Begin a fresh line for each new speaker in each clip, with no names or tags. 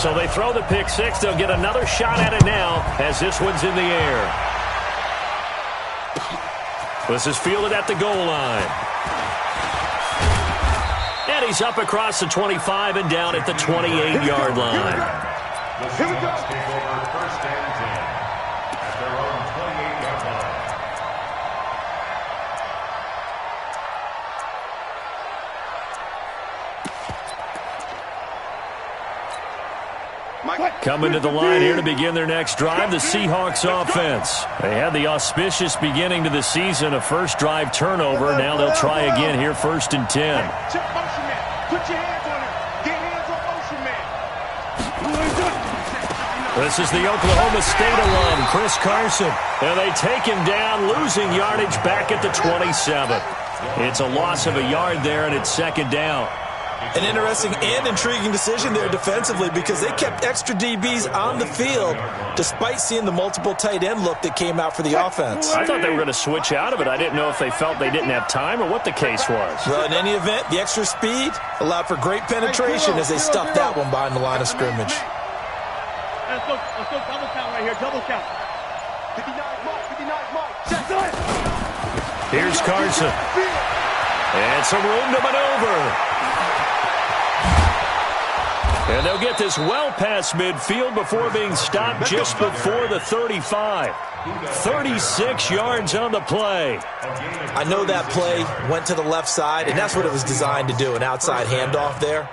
So they throw the pick six. They'll get another shot at it now as this one's in the air. This is fielded at the goal line. And he's up across the 25 and down at the 28-yard line.
Here we go. Take over first and 10 at their own 28-yard line.
Coming to the line here to begin their next drive, the Seahawks offense. They had the auspicious beginning to the season, a first drive turnover. Now they'll try again here, first and 10.
Check motion man. Put your hands on him. Get hands on motion man.
This is the Oklahoma State alum, Chris Carson. And they take him down, losing yardage back at the 27. It's a loss of a yard there, and it's second down.
An interesting and intriguing decision there defensively because they kept extra DBs on the field despite seeing the multiple tight end look that came out for the offense.
I thought they were going to switch out of it. I didn't know if they felt they didn't have time or what the case was.
Well, in any event, the extra speed allowed for great penetration as they stuffed that one behind the line of scrimmage.
Let's go double count right here. Double count. 59 Mike. Check it.
Here's Carson. And some room to maneuver. And they'll get this well past midfield before being stopped just before the 35. 36 yards on the play.
I know that play went to the left side, and that's what it was designed to do, an outside handoff there.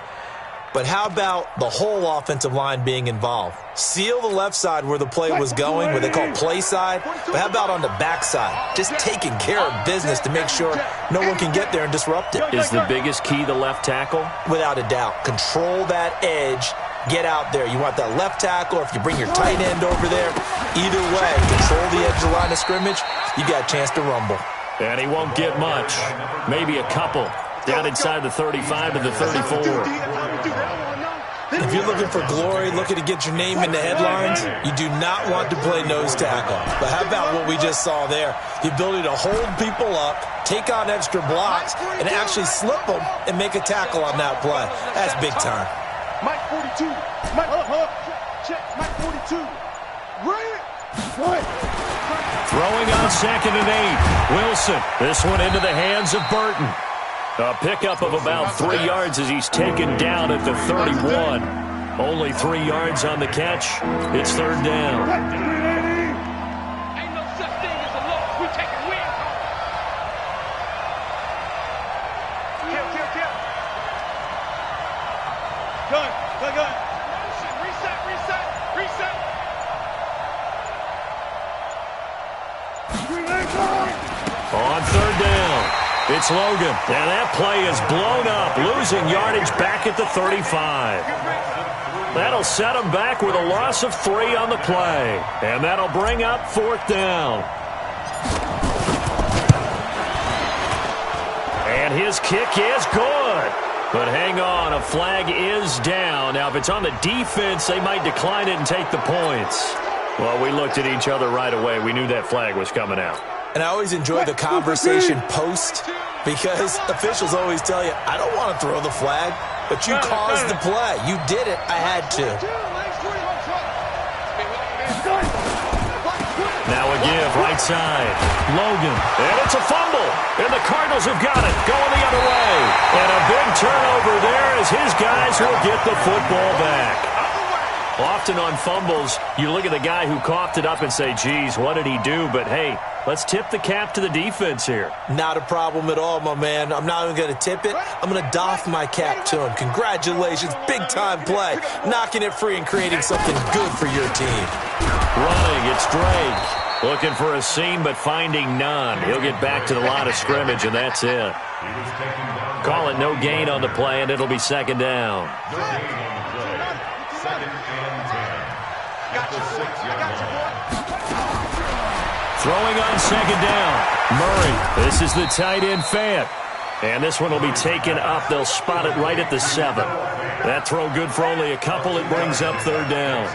But how about the whole offensive line being involved? Seal the left side where the play was going, what they call play side. But how about on the back side? Just taking care of business to make sure no one can get there and disrupt it.
Is the biggest key the left tackle?
Without a doubt. Control that edge. Get out there. You want that left tackle, or if you bring your tight end over there, either way, control the edge of the line of scrimmage, you got a chance to rumble.
And he won't get much. Maybe a couple. Down inside the 35 to the 34.
If you're looking for glory, looking to get your name in the headlines, you do not want to play nose tackle. But how about what we just saw there? The ability to hold people up, take on extra blocks, and actually slip them and make a tackle on that play. That's big time.
Mike 42. Mike, check. Mike 42. Right.
Throwing on second and 8. Wilson. This one into the hands of Burton. A pickup of about 3 yards as he's taken down at the 31. Only 3 yards on the catch. It's third down.
Ain't no such thing as a loss. We take a win. Kill. Good. Reset.
On third down. It's Logan, and that play is blown up, losing yardage back at the 35. That'll set him back with a loss of 3 on the play, and that'll bring up fourth down. And his kick is good. But hang on, a flag is down. Now, if it's on the defense, they might decline it and take the points. Well, we looked at each other right away. We knew that flag was coming out.
And I always enjoy the conversation post because officials always tell you, I don't want to throw the flag, but you caused the play. You did it. I had to.
Now a give, right side. Logan. And it's a fumble. And the Cardinals have got it. Going the other way. And a big turnover there as his guys will get the football back. Often on fumbles, you look at the guy who coughed it up and say, geez, what did he do? But, hey, let's tip the cap to the defense here.
Not a problem at all, my man. I'm not even going to tip it. I'm going to doff my cap to him. Congratulations. Big-time play. Knocking it free and creating something good for your team.
Running, it's Drake. Looking for a seam, but finding none. He'll get back to the line of scrimmage, and that's it. Call it no gain on the play, and it'll be second down. Throwing on second down. Murray. This is the tight end, Fant. And this one will be taken up. They'll spot it right at the 7. That throw good for only a couple. It brings up third down.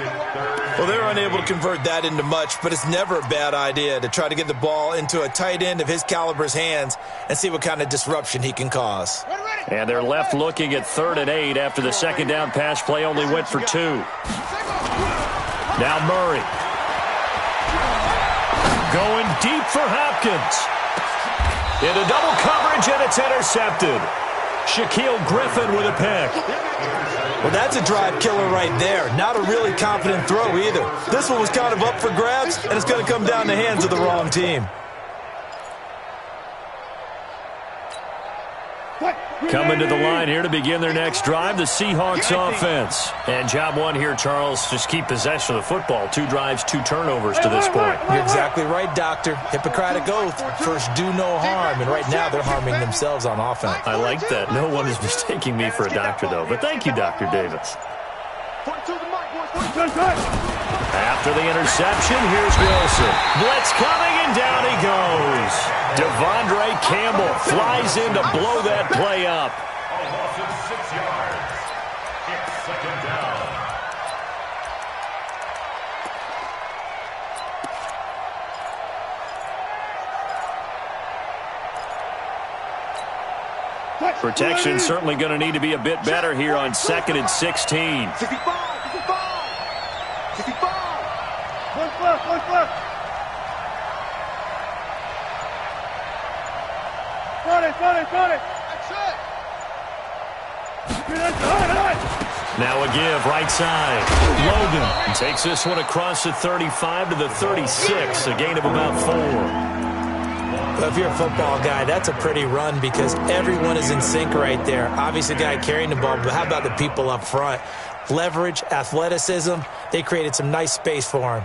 Well, they're unable to convert that into much, but it's never a bad idea to try to get the ball into a tight end of his caliber's hands and see what kind of disruption he can cause.
And they're left looking at 3rd and 8 after the second down pass play only went for 2. Now Murray. Going deep for Hopkins. Into double coverage, and it's intercepted. Shaquille Griffin with a pick.
Well, that's a drive killer right there. Not a really confident throw either. This one was kind of up for grabs, and it's going to come down the hands of the wrong team.
Coming to the line here to begin their next drive, the Seahawks offense. And job one here, Charles, just keep possession of the football. 2 drives, 2 turnovers to this point.
You're exactly right, Doctor. Hippocratic oath. First, do no harm. And right now, they're harming themselves on offense.
I like that. No one is mistaking me for a doctor, though. But thank you, Dr. Davis. After the interception, here's Wilson. Blitz coming, and down he goes. Devondre Campbell flies in to blow that play up.
A loss of 6 yards. It's second down.
Protection certainly going to need to be a bit better here on 2nd and 16.
65. 1 left. Got it.
Now a give, right side. Logan takes this one across the 35 to the 36, a gain of about 4.
Well, if you're a football guy, that's a pretty run because everyone is in sync right there. Obviously, the guy carrying the ball, but how about the people up front? Leverage, athleticism, they created some nice space for him.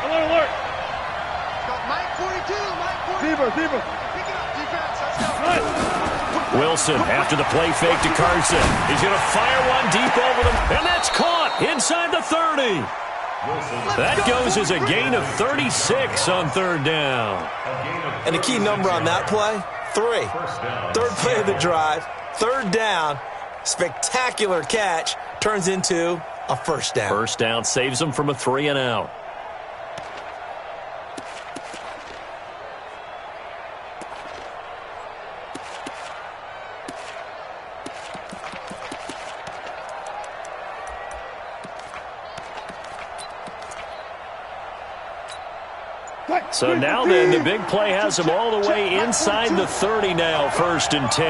Alert. Zebra.
Wilson after the play fake to Carson. He's going to fire one deep over them, and that's caught inside the 30. That goes as a gain of 36 on 3rd down.
And the key number on that play, 3. 3rd play of the drive, 3rd down, spectacular catch, turns into a 1st down.
1st down saves them from a 3 and out. So now then, the big play has them all the way inside the 30 now, 1st and 10.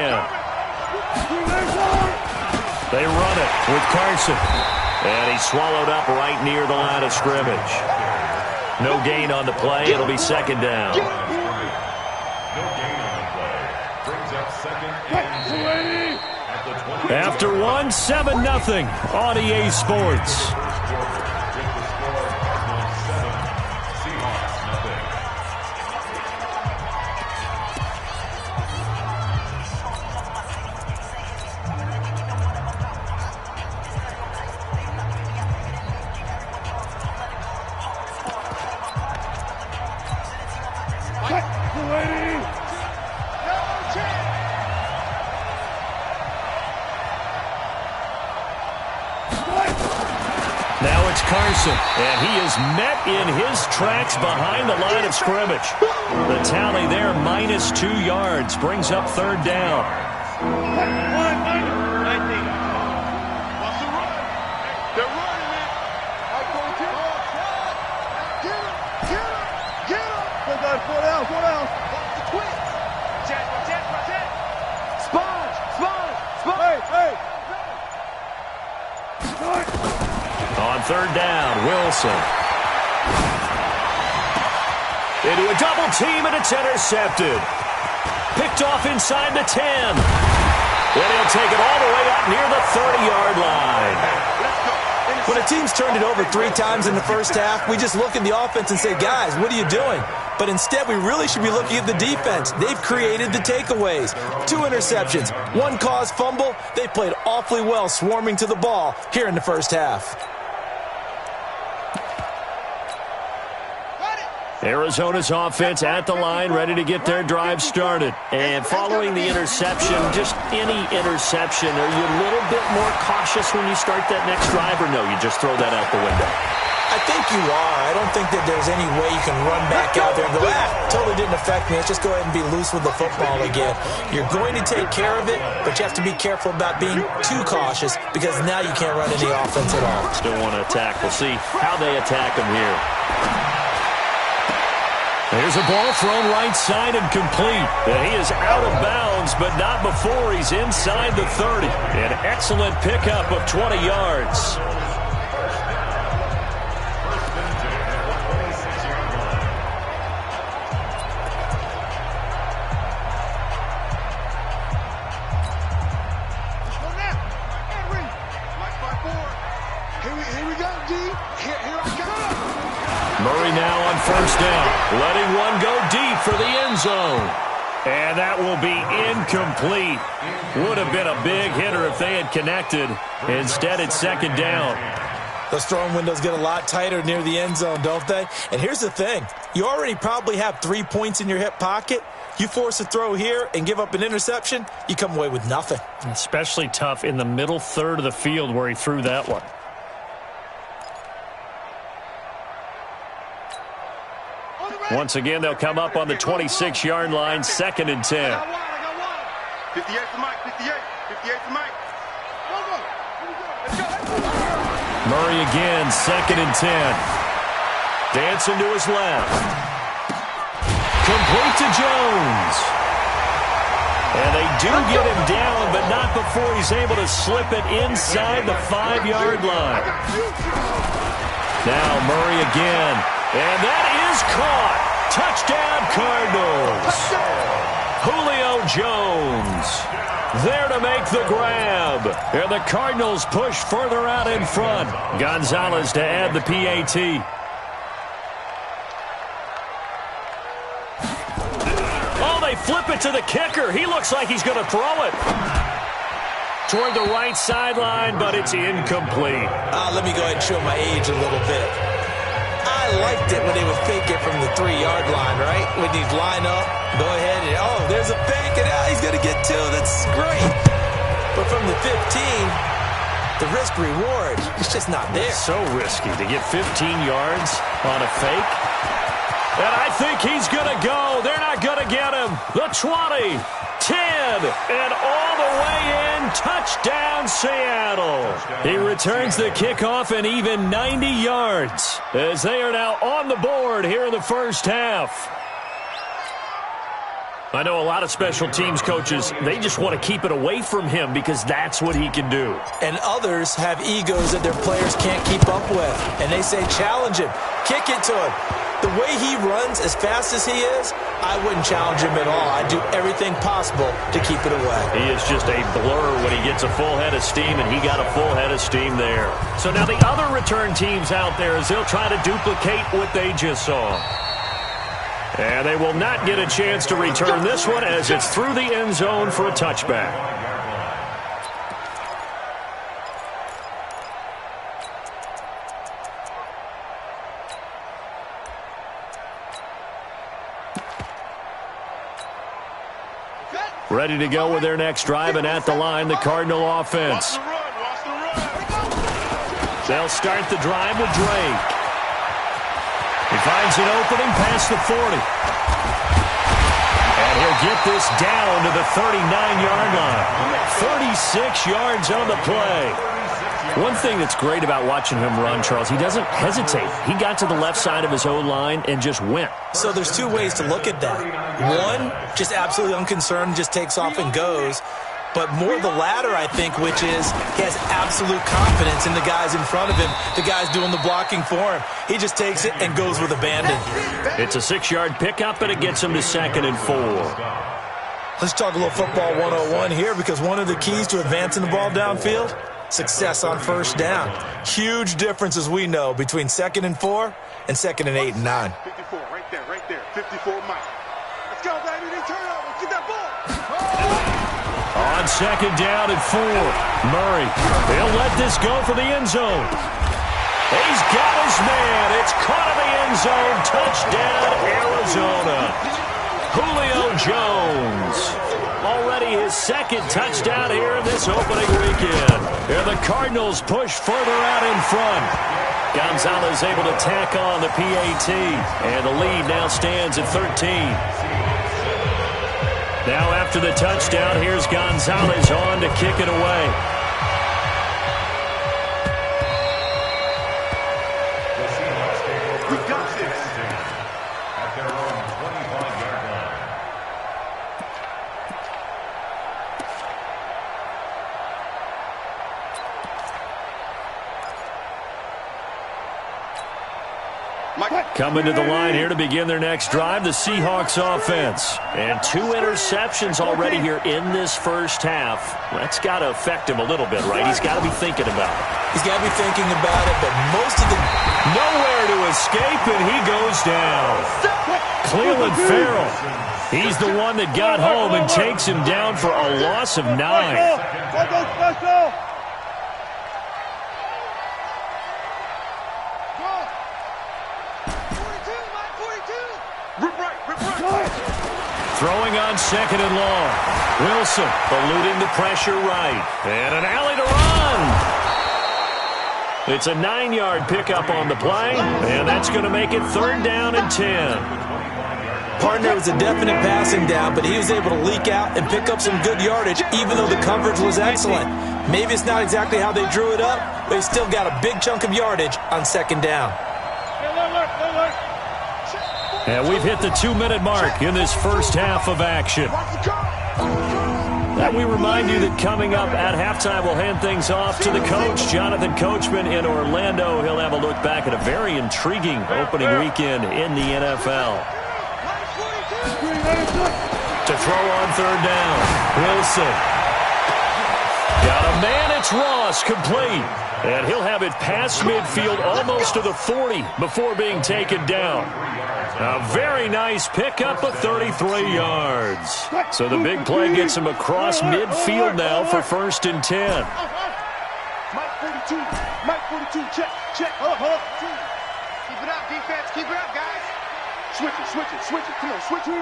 They run it with Carson. And he's swallowed up right near the line of scrimmage. No gain on the play. It'll be 2nd down.
No gain on the play. Brings up 2nd and 10.
After 1, 7-0 on EA Sports. Now it's Carson, and he is met in his tracks behind the line of scrimmage. The tally there, -2 yards, brings up 3rd down. On 3rd down, Wilson. Into a double team, and it's intercepted. Picked off inside the 10. And he'll take it all the way up near the 30-yard line.
When a team's turned it over 3 times in the first half, we just look at the offense and say, guys, what are you doing? But instead, we really should be looking at the defense. They've created the takeaways. 2 interceptions, 1 caused fumble. They played awfully well swarming to the ball here in the first half.
Arizona's offense at the line, ready to get their drive started. And following the interception, just any interception, are you a little bit more cautious when you start that next drive, or no, you just throw that out the window?
I think you are. I don't think that there's any way you can run back out there and go, totally didn't affect me. Let's just go ahead and be loose with the football again. You're going to take care of it, but you have to be careful about being too cautious because now you can't run any offense at all.
Still want to attack. We'll see how they attack them here. There's a ball thrown right side and complete. He is out of bounds, but not before he's inside the 30. An excellent pickup of 20 yards.
Here we go, D. Here I come.
Murray now on first down, letting one go deep for the end zone. And that will be incomplete. Would have been a big hitter if they had connected. Instead, it's second down.
Those throwing windows get a lot tighter near the end zone, don't they? And here's the thing. You already probably have 3 points in your hip pocket. You force a throw here and give up an interception, you come away with nothing.
Especially tough in the middle third of the field where he threw that one. Once again, they'll come up on the 26-yard line, 2nd and 10.
58 for Mike, 58 for Mike.
Murray again, 2nd and 10. Dancing to his left. Complete to Jones. And they do get him down, but not before he's able to slip it inside the 5-yard line. Now Murray again. And that is caught. Touchdown, Cardinals. Julio Jones there to make the grab. And the Cardinals push further out in front. Gonzalez to add the PAT. Oh, they flip it to the kicker. He looks like he's going to throw it toward the right sideline, but it's incomplete.
Let me go ahead and show my age a little bit. I liked it when they would fake it from the 3-yard line, right? When you'd line up, go ahead and, oh, there's a fake, and he's going to get 2. That's great. But from the 15, the risk-reward, it's just not there.
It's so risky to get 15 yards on a fake. And I think he's going to go. They're not going to get him. The 20, 10, and all the way in. Touchdown, Seattle. He returns the kickoff and even 90 yards as they are now on the board here in the first half. I know a lot of special teams coaches, they just want to keep it away from him because that's what he can do.
And others have egos that their players can't keep up with. And they say, challenge him, kick it to him. The way he runs as fast as he is, I wouldn't challenge him at all. I'd do everything possible to keep it away.
He is just a blur when he gets a full head of steam, and he got a full head of steam there. So now the other return teams out there, as they'll try to duplicate what they just saw. And they will not get a chance to return this one as it's through the end zone for a touchback. Ready to go with their next drive, and at the line, the Cardinal offense. They'll start the drive with Drake. He finds an opening past the 40. And he'll get this down to the 39-yard line. 36 yards on the play. One thing that's great about watching him run, Charles, he doesn't hesitate. He got to the left side of his O-line and just went.
So there's 2 ways to look at that. One, just absolutely unconcerned, just takes off and goes. But more the latter, I think, which is he has absolute confidence in the guys in front of him, the guys doing the blocking for him. He just takes it and goes with abandon.
It's a 6-yard pickup, and it gets him to 2nd and 4.
Let's talk a little football 101 here, because one of the keys to advancing the ball downfield, success on first down. Huge difference, as we know, between 2nd and 4 and 2nd and 8 and 9.
54, right there, right there. there. 54 Mike. Let's go, baby. They turn over. Get that ball.
On second down and 4. Murray, he'll let this go for the end zone. He's got his man. It's caught in the end zone. Touchdown, Arizona. Julio Jones. Already his second touchdown here in this opening weekend. And the Cardinals push further out in front. Gonzalez able to tack on the PAT. And the lead now stands at 13. Now after the touchdown, here's Gonzalez on to kick it away.
We've got this. At their own 25-yard line.
Coming to the line here to begin their next drive, the Seahawks offense. And 2 interceptions already here in this first half. That's got to affect him a little bit, right? He's got to be thinking about it.
He's got to be thinking about it, but most of the...
Nowhere to escape, and he goes down. Cleveland Farrell. He's the one that got home and takes him down for a loss of 9. Throwing on second and long. Wilson eluding the pressure right. And an alley to run. It's a 9-yard pickup on the play, and that's going to make it 3rd down and 10.
Partner was a definite passing down, but he was able to leak out and pick up some good yardage, even though the coverage was excellent. Maybe it's not exactly how they drew it up, but he still got a big chunk of yardage on second down.
And we've hit the 2-minute mark in this first half of action. And we remind you that coming up at halftime, we'll hand things off to the coach, Jonathan Coachman in Orlando. He'll have a look back at a very intriguing opening weekend in the NFL. To throw on 3rd down, Wilson. Got a man, it's Ross, complete. And he'll have it past midfield almost to the 40 before being taken down. A very nice pickup of 33 yards. So the big play gets him across midfield now for 1st and 10.
Mike 42. Mike 42. Check. Hold up. Keep it up, defense. Keep it up, guys. Switch it. Come on, switch it.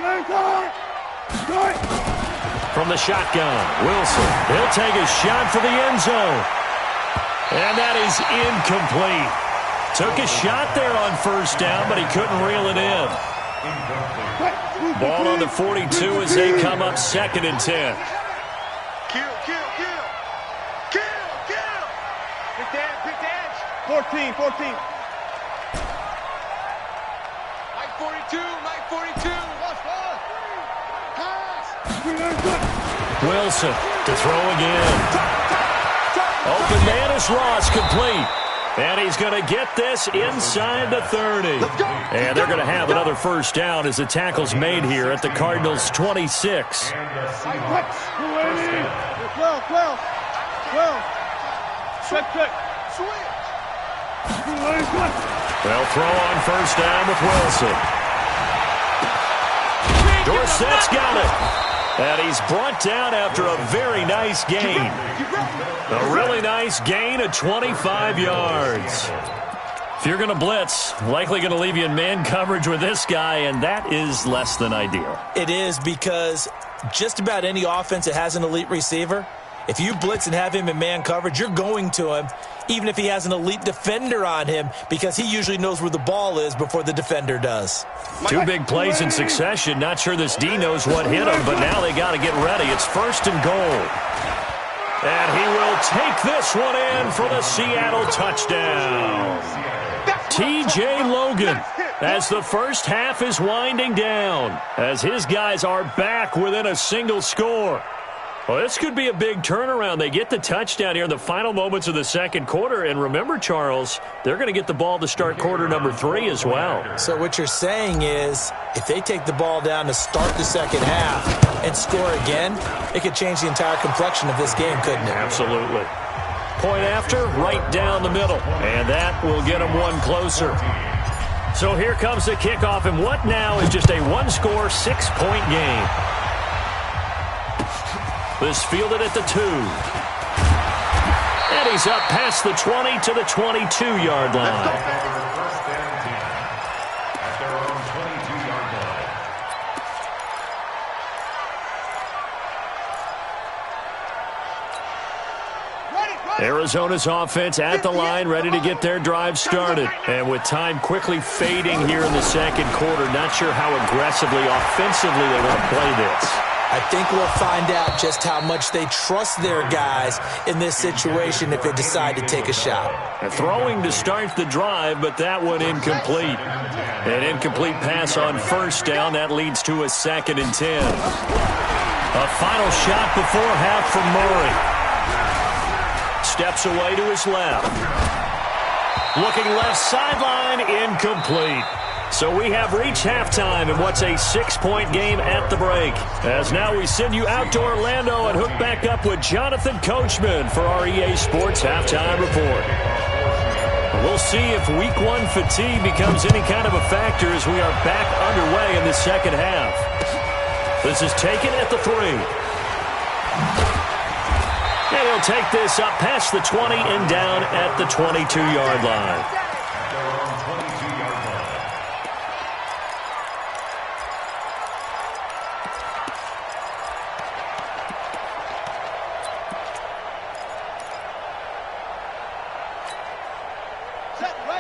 From the shotgun, Wilson. He'll take a shot for the end zone. And that is incomplete. Took a shot there on 1st down, but he couldn't reel it in. Ball on the 42 as they come up 2nd and 10.
Kill. Pick the edge. 14. Mike 42. Pass.
Wilson to throw again. Open man is Ross, complete. And he's going to get this inside the 30. And they're going to have another 1st down as the tackle's made here at the Cardinals' 26.
12. Check.
They'll throw on 1st down with Wilson. Dorsett's got it. And he's brought down after a very nice gain. A really nice gain of 25 yards. If you're going to blitz, likely going to leave you in man coverage with this guy, and that is less than ideal.
It is, because just about any offense that has an elite receiver, if you blitz and have him in man coverage, you're going to him, even if he has an elite defender on him, because he usually knows where the ball is before the defender does.
2 big plays in succession. Not sure this D knows what hit him, but now they got to get ready. It's 1st and goal. And he will take this one in for the Seattle touchdown. T.J. Logan, as the first half is winding down, as his guys are back within a single score. Well, this could be a big turnaround. They get the touchdown here in the final moments of the second quarter. And remember, Charles, they're going to get the ball to start quarter number 3 as well.
So what you're saying is, if they take the ball down to start the second half and score again, it could change the entire complexion of this game, couldn't it?
Absolutely. Point after, right down the middle. And that will get them one closer. So here comes the kickoff, and what now is just a one-score, 6-point game. This fielded at the 2. And he's up past the 20 to the 22-yard line. Arizona's offense at the line, ready to get their drive started. And with time quickly fading here in the second quarter, not sure how aggressively, offensively they want to play this.
I think we'll find out just how much they trust their guys in this situation if they decide to take a shot.
Throwing to start the drive, but that one incomplete. An incomplete pass on first down. That leads to a 2nd and 10. A final shot before half from Murray. Steps away to his left. Looking left sideline, incomplete. So we have reached halftime in what's a 6-point game at the break. As now we send you out to Orlando and hook back up with Jonathan Coachman for our EA Sports Halftime Report. We'll see if Week 1 fatigue becomes any kind of a factor as we are back underway in the second half. This is taken at the 3. And he'll take this up past the 20 and down at the 22-yard line.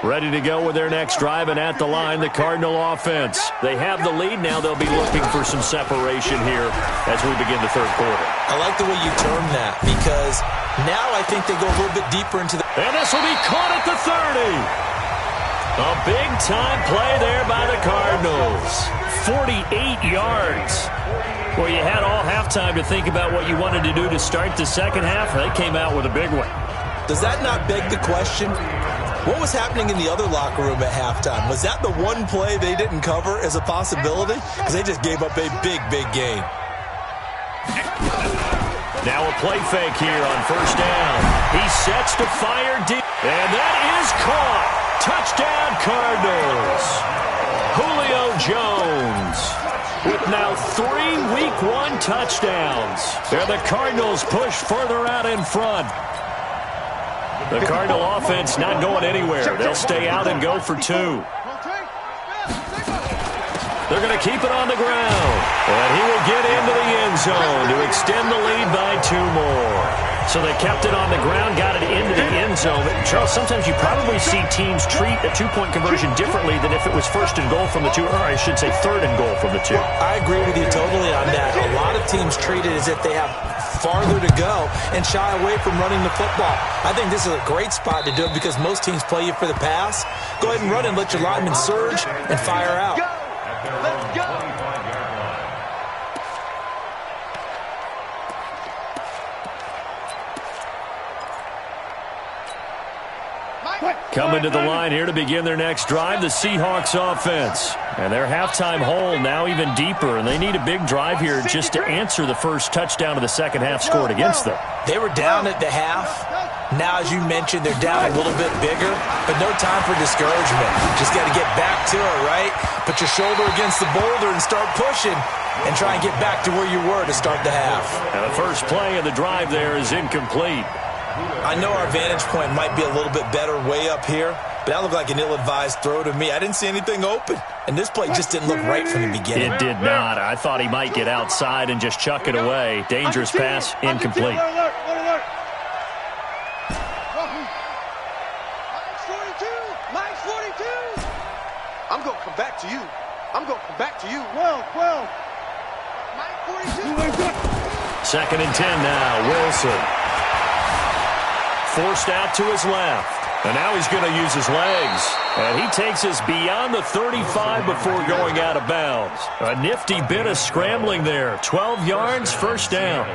Ready to go with their next drive, and at the line, the Cardinal offense. They have the lead. Now they'll be looking for some separation here as we begin the third quarter.
I like the way you term that, because now I think they go a little bit deeper into the...
And this will be caught at the 30. A big-time play there by the Cardinals. 48 yards. Well, you had all halftime to think about what you wanted to do to start the second half. They came out with a big one.
Does that not beg the question? What was happening in the other locker room at halftime? Was that the one play they didn't cover as a possibility? Because they just gave up a big, big game.
Now a play fake here on first down. He sets to fire deep. And that is caught. Touchdown, Cardinals. Julio Jones with now 3 Week 1 touchdowns. And the Cardinals push further out in front. The Cardinal offense not going anywhere. They'll stay out and go for 2. They're going to keep it on the ground. And he will get into the end zone to extend the lead by 2 more. So they kept it on the ground, got it into the end zone. Charles, sometimes you probably see teams treat a 2-point conversion differently than if it was first and goal from the 2, or I should say third and goal from the 2.
I agree with you totally on that. A lot of teams treat it as if they have farther to go and shy away from running the football. I think this is a great spot to do it because most teams play you for the pass. Go ahead and run and let your linemen surge and fire out.
Let's go.
Coming to the line here to begin their next drive, the Seahawks offense. And their halftime hole now even deeper, and they need a big drive here just to answer the first touchdown of the second half scored against them.
They were down at the half. Now, as you mentioned, they're down a little bit bigger, but no time for discouragement. Just got to get back to it, right? Put your shoulder against the boulder and start pushing and try and get back to where you were to start the half.
And the first play of the drive there is incomplete.
I know our vantage point might be a little bit better way up here, but that looked like an ill-advised throw to me. I didn't see anything open, and this play just didn't look right from the beginning.
It did not. I thought he might get outside and just chuck it away. Dangerous pass, incomplete.
I'm going to come back to you. I'm going to come back to you. 12. Mike 42.
2nd and 10 now, Wilson. Forced out to his left. And now he's going to use his legs. And he takes us beyond the 35 before going out of bounds. A nifty bit of scrambling there. 12 yards, first down.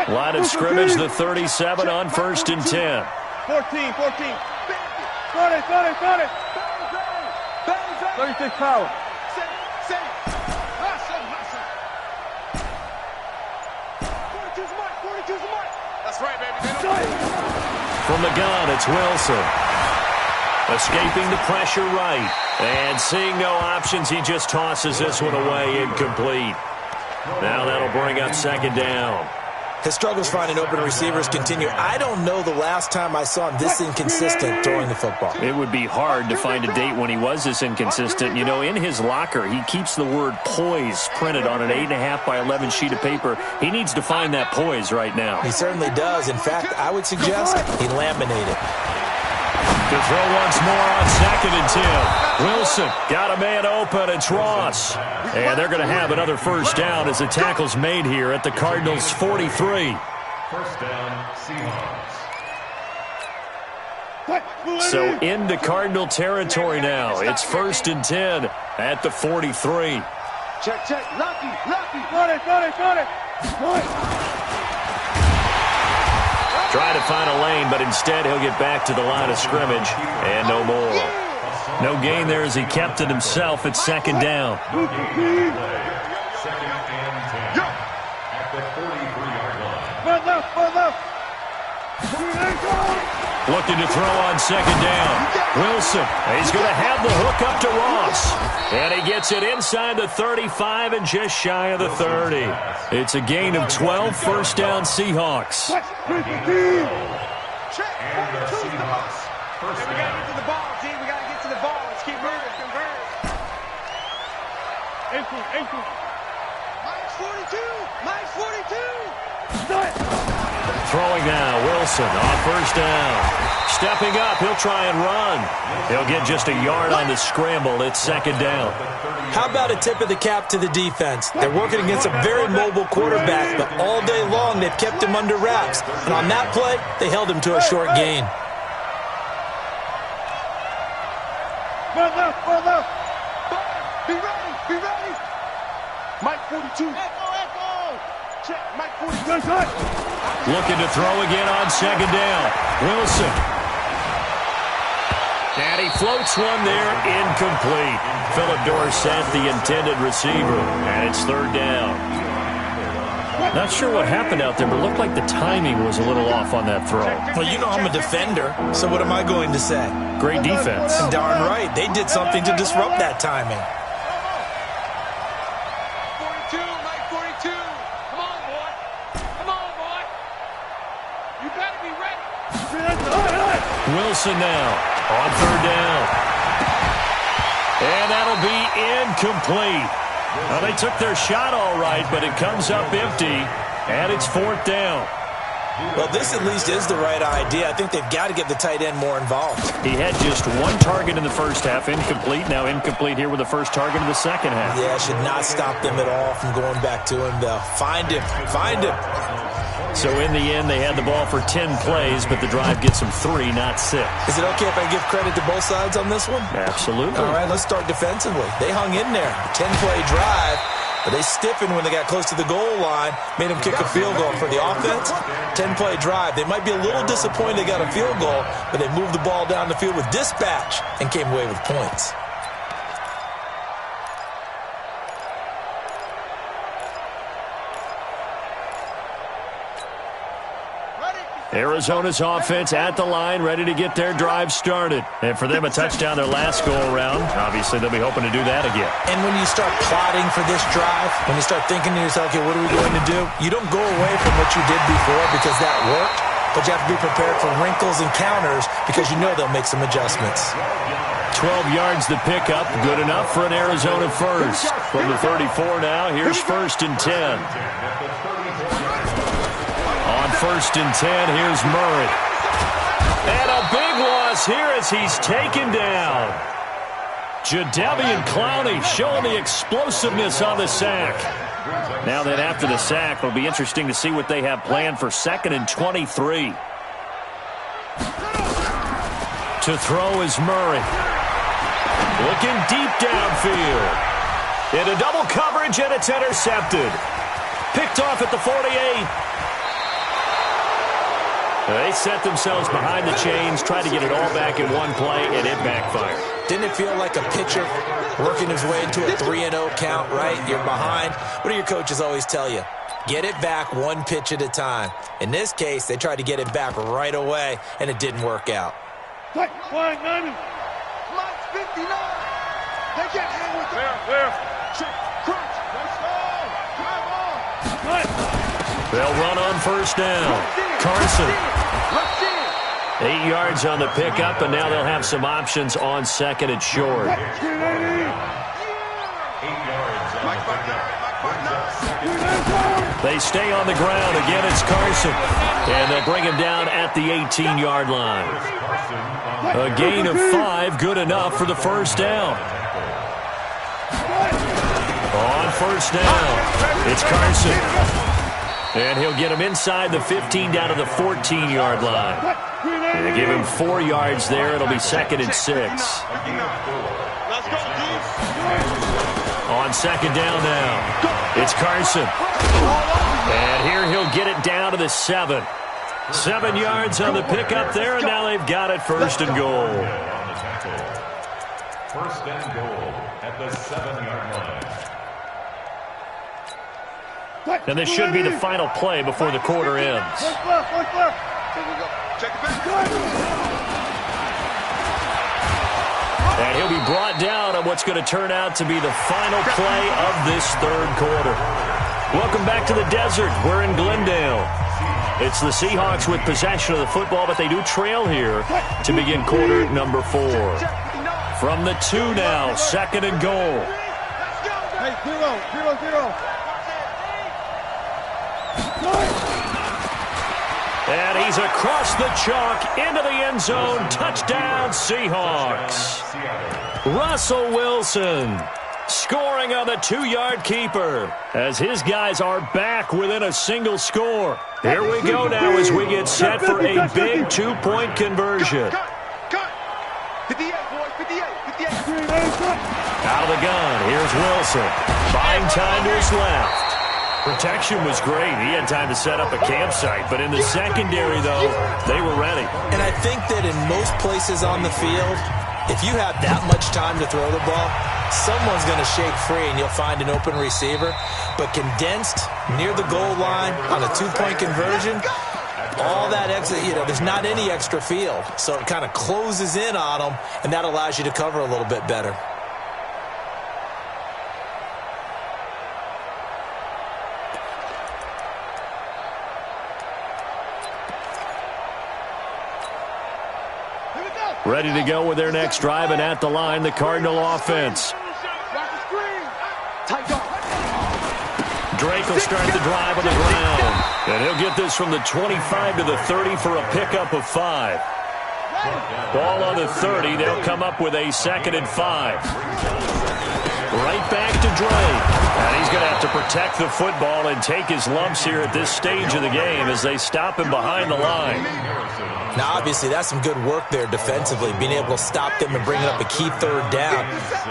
Line of scrimmage, the 37 on 1st and 10.
14. 36 power. 42's Mike. That's right, baby.
From the gun, it's Wilson. Escaping the pressure right. And seeing no options, he just tosses this one away, incomplete. Now that'll bring up second down.
His struggles finding open receivers continue. I don't know the last time I saw him this inconsistent throwing the football.
It would be hard to find a date when he was this inconsistent. You know, in his locker, he keeps the word poise printed on an 8.5 by 11 sheet of paper. He needs to find that poise right now.
He certainly does. In fact, I would suggest he laminated.
To throw once more on 2nd and 10. Wilson got a man open. It's Ross. And they're going to have another first down as the tackle's made here at the Cardinals' 43.
First down, Seahawks.
So into Cardinal territory now. It's 1st and 10 at the 43.
Check, check. Lucky. Got it.
Try to find a lane, but instead he'll get back to the line of scrimmage and no more. No gain there as he kept it himself at 2nd down.
Second and 10 at the 43-yard line.
Looking to throw on 2nd down. Wilson, he's going to have the hook up to Ross. And he gets it inside the 35 and just shy of the 30. It's a gain of 12, first down Seahawks.
And the Seahawks, first
We got to
down.
get to the ball, G. We got to get to the ball. Let's keep moving. Ankle. Mike's 42.
Throwing now, Wilson on first down. Stepping up, he'll try and run. He'll get just a yard on the scramble. It's 2nd down.
How about a tip of the cap to the defense? They're working against a very mobile quarterback, but all day long they've kept him under wraps. And on that play, they held him to a short gain.
Be ready. Mike 42. Check. Mike 42.
Looking to throw again on 2nd down. Wilson. And he floats one there, incomplete. Philip Dorsett, the intended receiver, and it's 3rd down. Not sure what happened out there, but it looked like the timing was a little off on that throw.
Well, you know I'm a defender, so what am I going to say?
Great defense.
Darn right. They did something to disrupt that timing.
42. Mike 42. Come on, boy. You got to be ready.
Wilson now on 3rd down. And that'll be incomplete. Well, they took their shot all right, but it comes up empty, and it's 4th down.
Well, this at least is the right idea. I think they've got to get the tight end more involved.
He had just one target in the first half, incomplete. Now incomplete here with the first target of the second half.
Yeah, should not stop them at all from going back to him, though. Find him.
So in the end, they had the ball for 10 plays, but the drive gets them 3, not 6.
Is it okay if I give credit to both sides on this one?
Absolutely.
All right, let's start defensively. They hung in there. 10-play drive, but they stiffened when they got close to the goal line, made them kick a field goal. For the offense, 10-play drive. They might be a little disappointed they got a field goal, but they moved the ball down the field with dispatch and came away with points.
Arizona's offense at the line, ready to get their drive started. And for them, a touchdown their last go-around. Obviously, they'll be hoping to do that again.
And when you start plotting for this drive, when you start thinking to yourself, okay, what are we going to do? You don't go away from what you did before because that worked, but you have to be prepared for wrinkles and counters because you know they'll make some adjustmts.
12 yards to pick up, good enough for an Arizona first. From the 34 now, here's 1st and 10. On 1st and 10, here's Murray. And a big loss here as he's taken down. Jadeveon Clowney showing the explosiveness on the sack. Now that after the sack, it'll be interesting to see what they have planned for 2nd and 23. To throw is Murray. Looking deep downfield. Into double coverage, and it's intercepted. Picked off at the 48. They set themselves behind the chains, tried to get it all back in one play, and it backfired.
Didn't it feel like a pitcher working his way into a 3-0 count, right? You're behind. What do your coaches always tell you? Get it back one pitch at a time. In this case, they tried to get it back right away, and it didn't work out.
Mike's 59. They can't hang with them. Check, crunch. Let's go. Drive on.
They'll run on first down. Carson. 8 yards on the pickup, and now they'll have some options on second and short.
8 yards on the pickup.
They stay on the ground. Again, it's Carson. And they'll bring him down at the 18-yard line. A gain of 5, good enough for the first down. On first down, it's Carson. And he'll get him inside the 15 down to the 14-yard line. They give him 4 yards there. It'll be second and 6. On second down now, it's Carson. And here he'll get it down to the 7. 7 yards on the pickup there, and now they've got it first and goal.
First and goal at the 7-yard line.
And this should be the final play before the quarter ends. And he'll be brought down on what's going to turn out to be the final play of this third quarter. Welcome back to the desert. We're in Glendale. It's the Seahawks with possession of the football, but they do trail here to begin quarter number 4. From the 2 now, second and goal.
Hey, 0.
And he's across the chalk into the end zone. Touchdown, Seahawks. Russell Wilson scoring on the 2-yard keeper as his guys are back within a single score. Here we go now as we get set for a big 2-point conversion.
Cut. 58, boys, 58.
Out of the gun, here's Wilson. Buying time to his left. Protection was great. He had time to set up a campsite, but in the secondary, though, they were ready.
And I think that in most places on the field, if you have that much time to throw the ball, someone's going to shake free and you'll find an open receiver. But condensed near the goal line on a 2-point conversion, all that extra, there's not any extra field. So it kind of closes in on them, and that allows you to cover a little bit better.
Ready to go with their next drive, and at the line, the Cardinal offense. Drake will start the drive on the ground. And he'll get this from the 25 to the 30 for a pickup of 5. Ball on the 30. They'll come up with a second and 5. Right back to Drake. And he's going to have to protect the football and take his lumps here at this stage of the game as they stop him behind the line.
Now, obviously, that's some good work there defensively, being able to stop them and bringing up a key third down.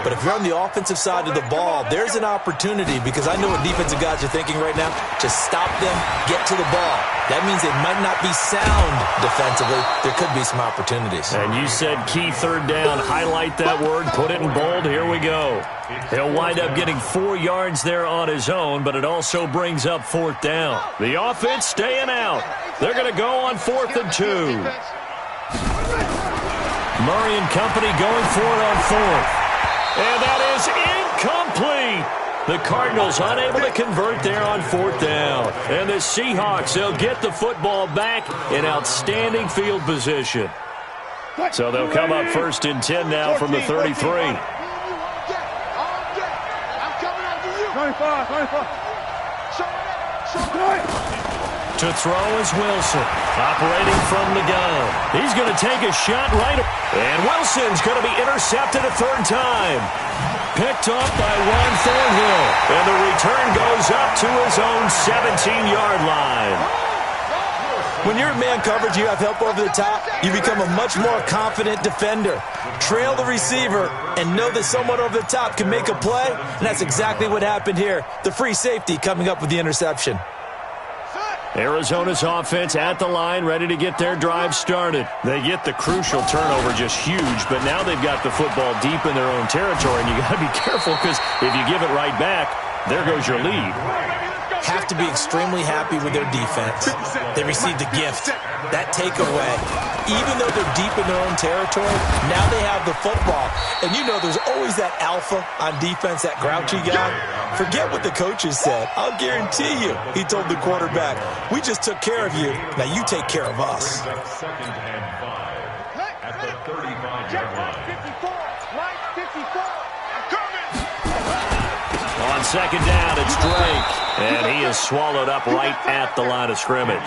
But if you're on the offensive side of the ball, there's an opportunity, because I know what defensive guys are thinking right now. Just stop them, get to the ball. That means they might not be sound defensively. There could be some opportunities.
And you said key third down. Highlight that word, put it in bold. Here we go. He'll wind up getting 4 yards there on his own, but it also brings up 4th down. The offense staying out. They're going to go on 4th and 2. Murray and company going for it on 4th. And that is incomplete. The Cardinals unable to convert there on 4th down. And the Seahawks, they'll get the football back in outstanding field position. So they'll come up 1st and 10 now from the 33.
25.
To throw is Wilson, operating from the gun. He's going to take a shot right. And Wilson's going to be intercepted a 3rd time. Picked up by Ron Thornhill. And the return goes up to his own 17-yard line.
When you're in man coverage, you have help over the top, you become a much more confident defender. Trail the receiver and know that someone over the top can make a play, and that's exactly what happened here. The free safety coming up with the interception.
Arizona's offense at the line, ready to get their drive started. They get the crucial turnover, just huge, but now they've got the football deep in their own territory, and you got to be careful, because if you give it right back, there goes your lead.
have to be extremely happy with their defense. They received a gift. That takeaway, even though they're deep in their own territory, now they have the football. And you know there's always that alpha on defense, that grouchy guy. Forget what the coaches said. I'll guarantee you, he told the quarterback, we just took care of you. Now you take care of us.
Second and 5 at the 35-yard line.
54, line 54. I'm coming.
On second down, it's Drake. And he is swallowed up right at the line of scrimmage.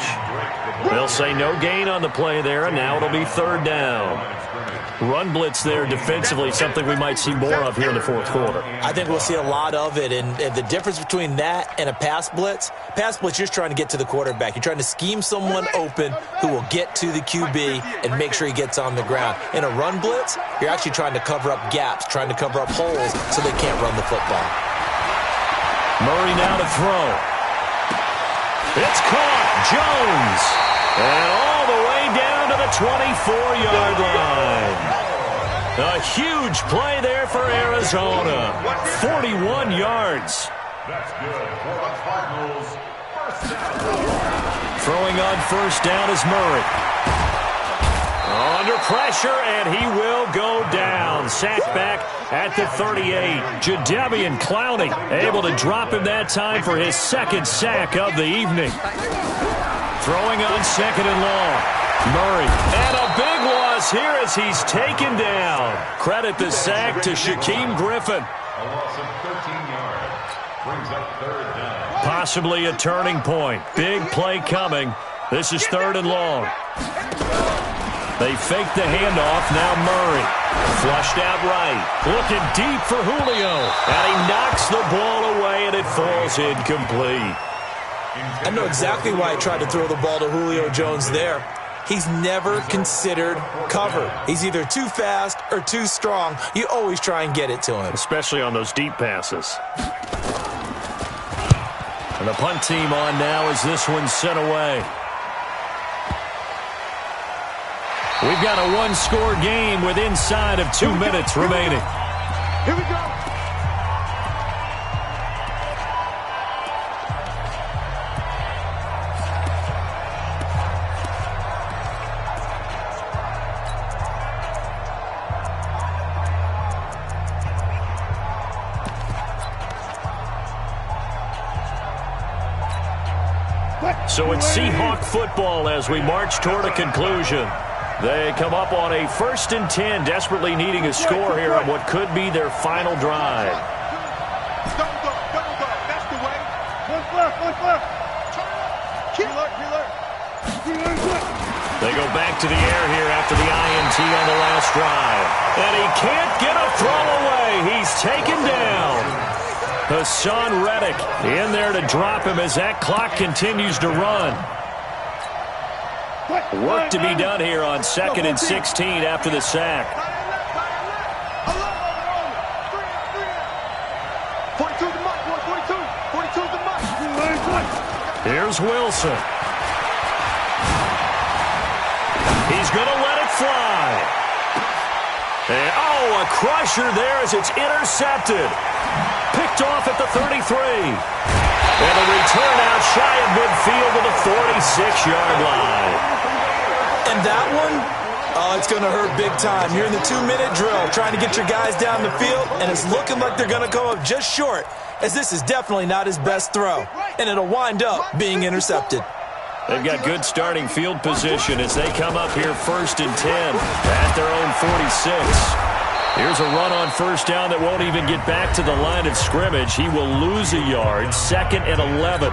They'll say no gain on the play there, and now it'll be third down. Run blitz there defensively, something we might see more of here in the fourth quarter.
I think we'll see a lot of it, and the difference between that and a pass blitz, you're just trying to get to the quarterback. You're trying to scheme someone open who will get to the QB and make sure he gets on the ground. In a run blitz, you're actually trying to cover up gaps, trying to cover up holes so they can't run the football.
Murray now to throw. It's caught. Jones. And all the way down to the 24-yard line. A huge play there for Arizona. 41 yards.
That's good for the Cardinals. First down.
Throwing on first down is Murray. Under pressure, and he will go down. Sacked back at the 38. Jadeveon Clowney able to drop him that time for his second sack of the evening. Throwing on second and long. Murray. And a big loss here as he's taken down. Credit the sack to Shaquem Griffin.
A loss of 13 yards. Brings up third down.
Possibly a turning point. Big play coming. This is third and long. They fake the handoff. Now Murray. Flushed out right. Looking deep for Julio. And he knocks the ball away, and it falls incomplete.
I know exactly why he tried to throw the ball to Julio Jones there. He's never considered cover. He's either too fast or too strong. You always try and get it to him.
Especially on those deep passes. And the punt team on now as this one's sent away. We've got a one-score game with inside of 2 minutes remaining.
Here we go.
So it's Seahawk football as we march toward a conclusion. They come up on a 1st and 10, desperately needing a score here on what could be their final drive.
Double go. That's the way. One left. Keeler.
They go back to the air here after the INT on the last drive. And he can't get a throw away. He's taken down. Hassan Reddick in there to drop him as that clock continues to run. Work to be done here on 2nd and 16 after the sack.
42 the mark, 42 the mark.
Here's Wilson. He's going to let it fly. And, a crusher there as it's intercepted. Picked off at the 33. And a return out shy of midfield to the 46-yard line.
And that one, it's going to hurt big time. You're in the 2-minute drill trying to get your guys down the field, and it's looking like they're going to come up just short, as this is definitely not his best throw. And it'll wind up being intercepted.
They've got good starting field position as they come up here 1st and 10 at their own 46. Here's a run on first down that won't even get back to the line of scrimmage. He will lose a yard, 2nd and 11.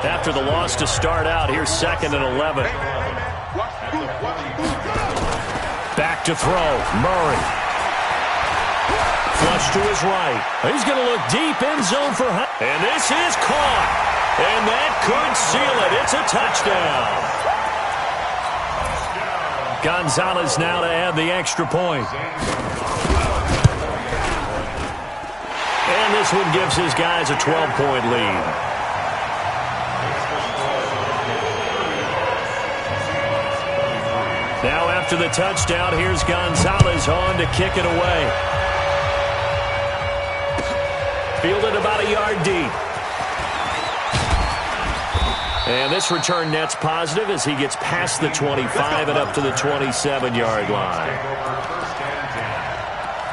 After the loss to start out, here's 2nd and 11. Back to throw, Murray. Flush to his right. He's going to look deep end zone for Hunt. And this is caught. And that could seal it. It's a touchdown. Gonzalez now to add the extra point. And this one gives his guys a 12-point lead. Now after the touchdown, here's Gonzalez on to kick it away. Fielded about a yard deep. And this return net's positive as he gets past the 25 and up to the 27-yard line.
First and 10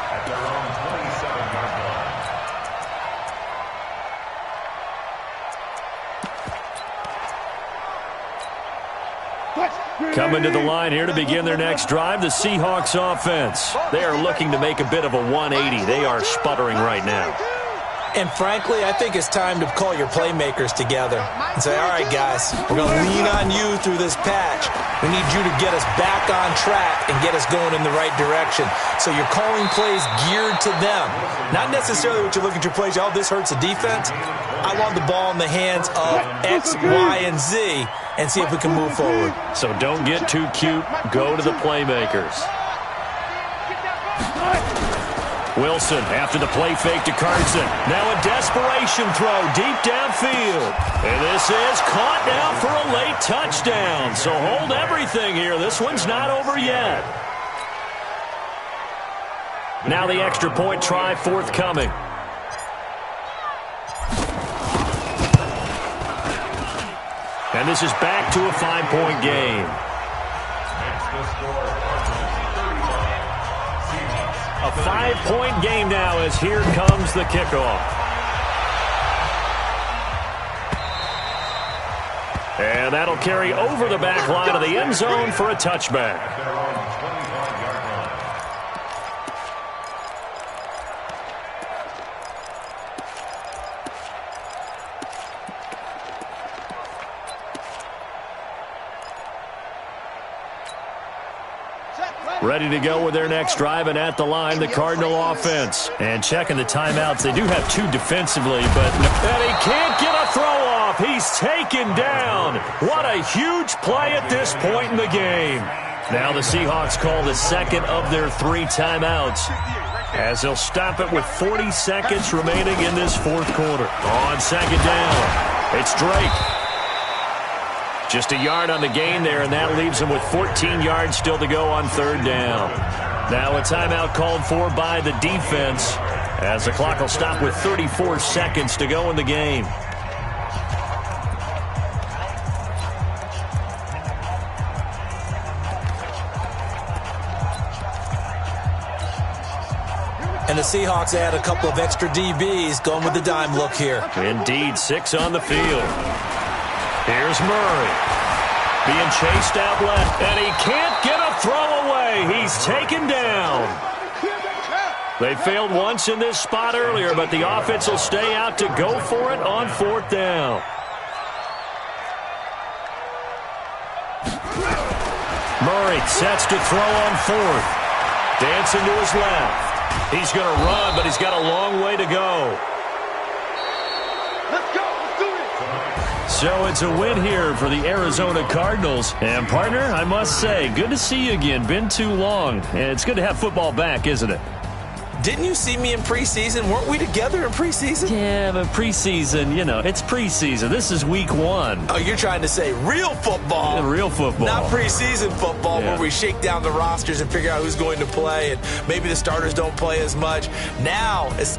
at their own 27-yard line.
Coming to the line here to begin their next drive, the Seahawks offense. They are looking to make a bit of a 180. They are sputtering right now.
And frankly, I think it's time to call your playmakers together and say, all right, guys, we're going to lean on you through this patch. We need you to get us back on track and get us going in the right direction. So you're calling plays geared to them. Not necessarily what you look at your plays, oh, this hurts the defense. I want the ball in the hands of X, Y, and Z and see if we can move forward.
So don't get too cute. Go to the playmakers. Wilson after the play fake to Carson. Now a desperation throw deep downfield. And this is caught now for a late touchdown. So hold everything here. This one's not over yet. Now the extra point try forthcoming. And this is back to a 5-point game.
Makes the score
A 5-point game now as here comes the kickoff. And that'll carry over the back line of the end zone for a touchback. Ready to go with their next drive, and at the line, the Cardinal offense. And checking the timeouts, they do have two defensively, but and he can't get a throw off. He's taken down. What a huge play at this point in the game. Now the Seahawks call the second of their 3 timeouts, as they'll stop it with 40 seconds remaining in this fourth quarter. On second down, it's Drake. Just a yard on the gain there, and that leaves him with 14 yards still to go on third down. Now a timeout called for by the defense, as the clock will stop with 34 seconds to go in the game.
And the Seahawks add a couple of extra DBs going with the dime look here.
Indeed, 6 on the field. Here's Murray, being chased out left, and he can't get a throw away. He's taken down. They failed once in this spot earlier, but the offense will stay out to go for it on fourth down. Murray sets to throw on fourth. Dancing to his left. He's going to run, but he's got a long way to go. So it's a win here for the Arizona Cardinals. And, partner, I must say, good to see you again. Been too long. And it's good to have football back, isn't it?
Didn't you see me in preseason? Weren't we together in preseason?
Yeah, but preseason, you know, it's preseason. This is week 1.
Oh, you're trying to say real football.
Yeah, real football.
Not preseason football,
yeah,
where we shake down the rosters and figure out who's going to play, and maybe the starters don't play as much. Now, it's